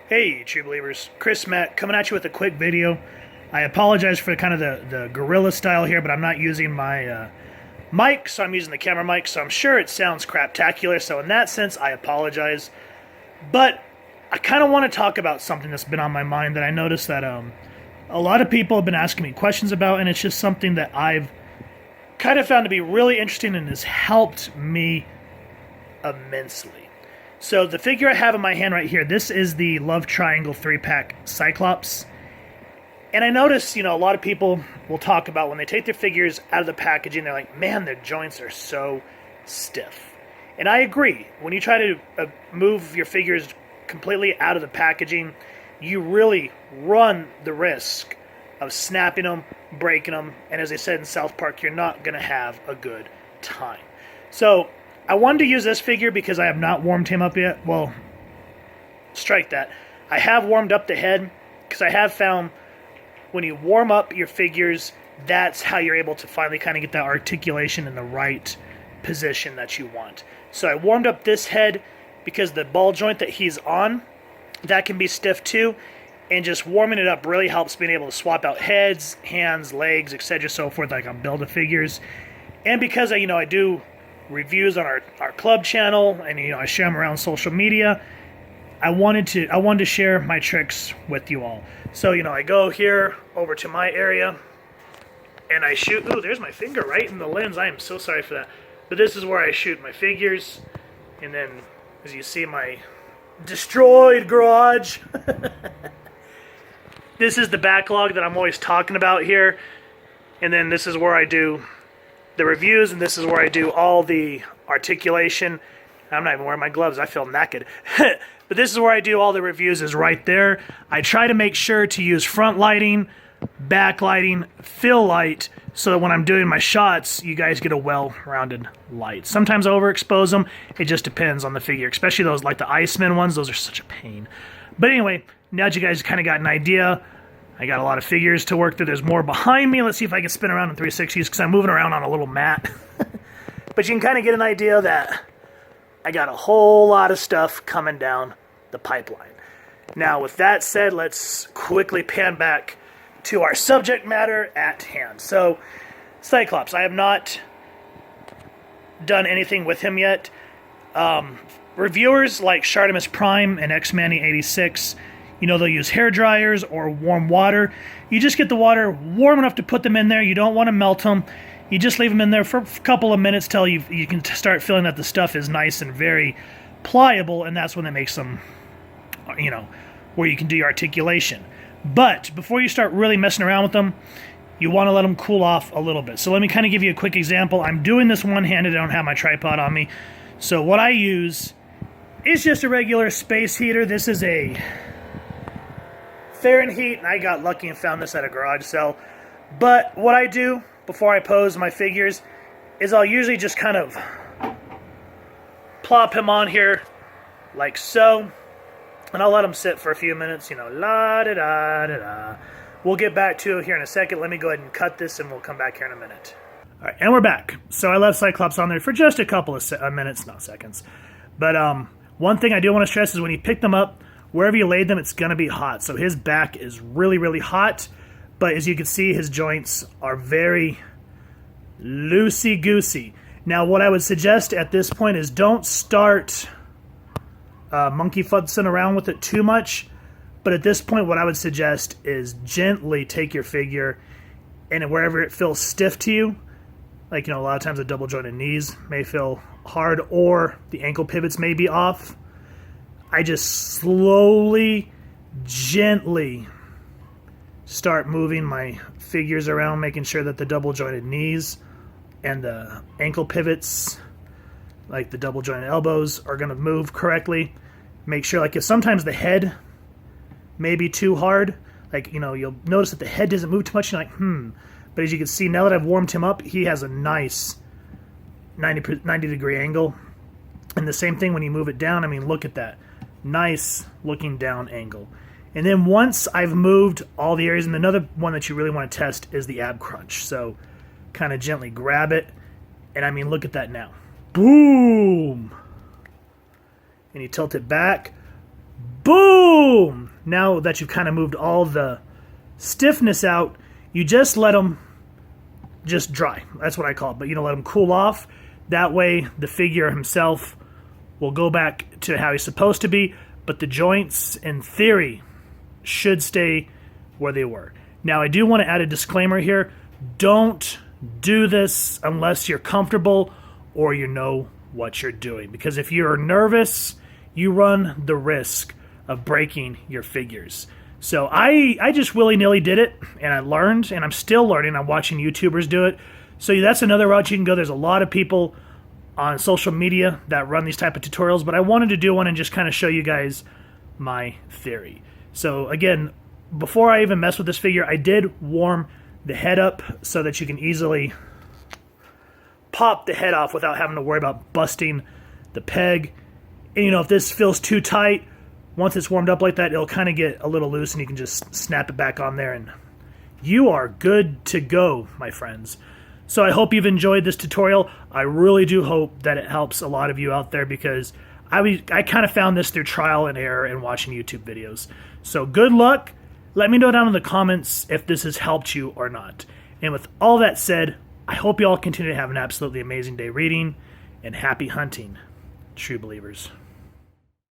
Hey, true believers, Chris Matt coming at you with a quick video. I apologize for kind of the guerrilla style here, but I'm not using my mic, so I'm using the camera mic, so I'm sure it sounds craptacular, so in that sense, I apologize. But I kind of want to talk about something that's been on my mind that I noticed that a lot of people have been asking me questions about, and it's just something that I've kind of found to be really interesting and has helped me immensely. So the figure I have in my hand right here, this is the Love Triangle 3-pack Cyclops. And I notice, a lot of people will talk about when they take their figures out of the packaging, they're like, man, their joints are so stiff. And I agree. When you try to move your figures completely out of the packaging, you really run the risk of snapping them, breaking them, and as I said in South Park, you're not going to have a good time. So I wanted to use this figure because I have not warmed him up yet. Well, strike that. I have warmed up the head because I have found when you warm up your figures, that's how you're able to finally kind of get that articulation in the right position that you want. So I warmed up this head because the ball joint that he's on, that can be stiff too, and just warming it up really helps being able to swap out heads, hands, legs, etc. so forth, like on Build-A-Figures. And because I do reviews on our club channel, and I share them around social media, I wanted to share my tricks with you all. So I go here over to my area and I shoot. Ooh, there's my finger right in the lens. I am so sorry for that. But this is where I shoot my figures, and then as you see, my destroyed garage. This is the backlog that I'm always talking about here, and then this is where I do the reviews, and this is where I do all the articulation. I'm not even wearing my gloves. I feel naked. But this is where I do all the reviews, is right there. I try to make sure to use front lighting, back lighting, fill light, so that when I'm doing my shots, you guys get a well-rounded light. Sometimes I overexpose them. It just depends on the figure, especially those like the Iceman ones. Those are such a pain. But anyway, now that you guys kind of got an idea, I got a lot of figures to work through. There's more behind me. Let's see if I can spin around in 360s because I'm moving around on a little mat. But you can kind of get an idea that I got a whole lot of stuff coming down the pipeline. Now, with that said, let's quickly pan back to our subject matter at hand. So, Cyclops, I have not done anything with him yet. Reviewers like Shartimus Prime and X-Manny86, they'll use hair dryers or warm water. You just get the water warm enough to put them in there. You don't want to melt them. You just leave them in there for a couple of minutes till you can start feeling that the stuff is nice and very pliable, and that's when it makes them, where you can do your articulation. But before you start really messing around with them, you want to let them cool off a little bit. So let me kind of give you a quick example. I'm doing this one-handed. I don't have my tripod on me. So what I use is just a regular space heater. This is a Fahrenheit, and I got lucky and found this at a garage sale. But what I do before I pose my figures is I'll usually just kind of plop him on here like so, and I'll let him sit for a few minutes, la-da-da-da-da. We'll get back to it here in a second. Let me go ahead and cut this, and we'll come back here in a minute. All right, and we're back. So I left Cyclops on there for just a couple of minutes, not seconds. But one thing I do want to stress is when you pick them up, wherever you laid them, it's going to be hot. So his back is really, really hot. But as you can see, his joints are very loosey-goosey. Now, what I would suggest at this point is don't start monkey futzing around with it too much. But at this point, what I would suggest is gently take your figure, and wherever it feels stiff to you, like, a lot of times the double jointed knees may feel hard, or the ankle pivots may be off, I just slowly, gently start moving my figures around, making sure that the double jointed knees and the ankle pivots, like the double jointed elbows, are going to move correctly. Make sure, if sometimes the head may be too hard, you'll notice that the head doesn't move too much, you're like, But as you can see, now that I've warmed him up, he has a nice 90 degree angle. And the same thing when you move it down, look at that. Nice looking down angle. And then once I've moved all the areas, and another one that you really want to test is the ab crunch. So kind of gently grab it, and look at that now. Boom! And you tilt it back. boom! Now that you've kind of moved all the stiffness out, you just let them just dry. That's what I call it. But, let them cool off. That way, the figure himself will go back to how he's supposed to be, but the joints, in theory, should stay where they were. Now, I do want to add a disclaimer here. Don't do this unless you're comfortable or you know what you're doing. Because if you're nervous, you run the risk of breaking your figures. So I just willy-nilly did it, and I learned, and I'm still learning. I'm watching YouTubers do it. So that's another route you can go. There's a lot of people on social media that run these type of tutorials, but I wanted to do one and just kind of show you guys my theory. So again, before I even mess with this figure, I did warm the head up so that you can easily pop the head off without having to worry about busting the peg. And if this feels too tight, once it's warmed up like that, it'll kind of get a little loose and you can just snap it back on there and you are good to go, my friends. So I hope you've enjoyed this tutorial. I really do hope that it helps a lot of you out there because I kind of found this through trial and error and watching YouTube videos. So good luck. Let me know down in the comments if this has helped you or not. And with all that said, I hope you all continue to have an absolutely amazing day reading, and happy hunting, true believers.